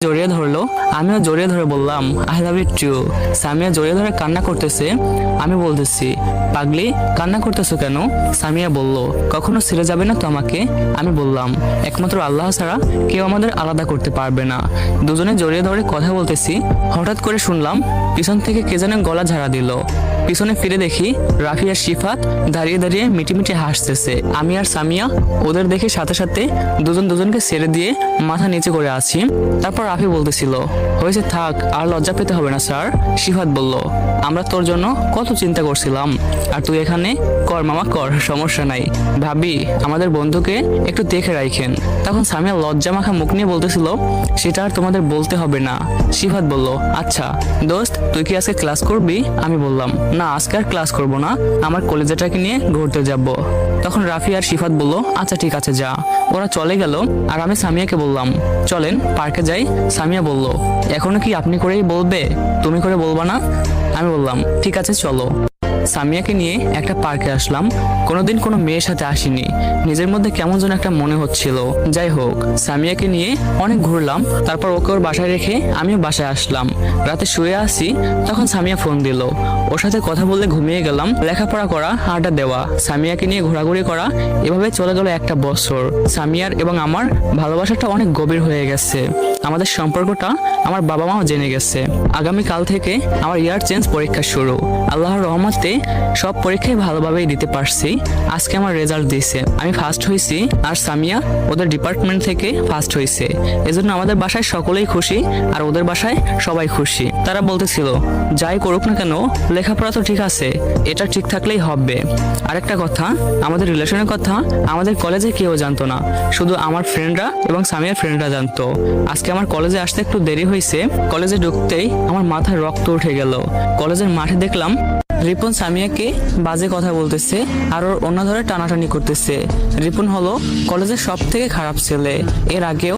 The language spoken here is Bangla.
জড়িয়ে ধরলো, আমিও জড়িয়ে ধরে বললাম I love you too. Samiya জড়িয়ে ধরে কান্না করতেছে, আমি বলতেছি পাগলি কান্না করতেছো কেন? সামিয়া বলল কখনো ছেড়ে যাবে না তো আমাকে? আমি বললাম একমাত্র আল্লাহ ছাড়া কেউ আমাদের আলাদা করতে পারবে না। দুজনে জড়িয়ে ধরে কথা বলতেছি, হঠাৎ করে শুনলাম পিছন থেকে কে যেন গলা ঝাড়া দিল। পিছনে ফিরে দেখি রাফি আর শিফাত দাঁড়িয়ে দাঁড়িয়ে মিটিমিটি হাসতেছে। আমি আর সামিয়া ওদের দেখে সাথে সাথে দুজন দুজনকে ছেড়ে দিয়ে মাথা নিচে করে আছি। তারপর রাফি বলতেছিল হয়েছে থাক, আর লজ্জা পেতে হবে না স্যার। শিফাত বলল আমরা তোর জন্য কত চিন্তা করছিলাম, আর তুই এখানে কর মামা কর, সমস্যা নাই। ভাবি আমাদের বন্ধুকে একটু দেখে রাখেন। তখন সামিয়া লজ্জা মাখা মুখ নিয়ে বলতেছিল সেটা আর তোমাদের বলতে হবে না। শিফাত বলল আচ্ছা দোস্ত তুই কি আজকে ক্লাস করবি? আমি বললাম না আজকে আর ক্লাস করব না, আমার কলেজটাকে নিয়ে ঘুরতে যাব। তখন রাফি আর শিফাত বলল আচ্ছা ঠিক আছে যা। ওরা চলে গেল আর আমি সামিয়াকে বললাম চলেন পার্কে যাই। সামিয়া বলল এখনো কি আপনি করেই বলবে, তুমি করে বলবা না? আমি বললাম ঠিক আছে চলো। সামিয়াকে নিয়ে একটা পার্কে আসলাম। কোনোদিন কোনো মেয়ের সাথে আসিনি, নিজের মধ্যে কেমন যেন একটা মনে হচ্ছিল। যাই হোক সামিয়াকে নিয়ে অনেক ঘুরলাম, তারপর ওকে ওর বাসায় রেখে আমিও বাসায় আসলাম। রাতে শুয়ে আসি, তখন সামিয়া ফোন দিল। ওর সাথে কথা বললে ঘুমিয়ে গেলাম। লেখাপড়া করা, আড্ডা দেওয়া, সামিয়াকে নিয়ে ঘোরাঘুরি করা, এভাবে চলে গেল একটা বছর। সামিয়ার এবং আমার ভালোবাসাটা অনেক গভীর হয়ে গেছে। আমাদের সম্পর্কটা আমার বাবা মাও জেনে গেছে। আগামীকাল থেকে আমার ইয়ার চেঞ্জ পরীক্ষা শুরু। আল্লাহর রহমতে সব পরীক্ষায় ভালোভাবেই দিতে পারছি। আজকে আমার রেজাল্ট দিয়েছে, আমি ফার্স্ট হয়েছি আর সামিয়া ওদের ডিপার্টমেন্ট থেকে ফার্স্ট হয়েছে। এজন্য আমাদের বাসায় সকলেই খুশি আর ওদের বাসায় সবাই খুশি। তারা বলতেছিল যাই করুক না কেন লেখাপড়া তো ঠিক আছে, এটা ঠিক থাকলেই হবে। আরেকটা কথা, আমাদের রিলেশনের কথা আমাদের কলেজে কেউ জানতো না, শুধু আমার ফ্রেন্ডরা এবং সামিয়ার ফ্রেন্ডরা জানতো। আজকে আমার কলেজে আসতে একটু দেরি হয়েছে। কলেজে ঢুকতেই আমার মাথায় রক্ত উঠে গেল। কলেজের মাঠে দেখলাম রিপন সামিয়াকে বাজে কথা বলতেছে আর ওর অন্য ধরে টানাটানি করতেছে। রিপন হলো কলেজের সব থেকে খারাপ ছেলে। এর আগেও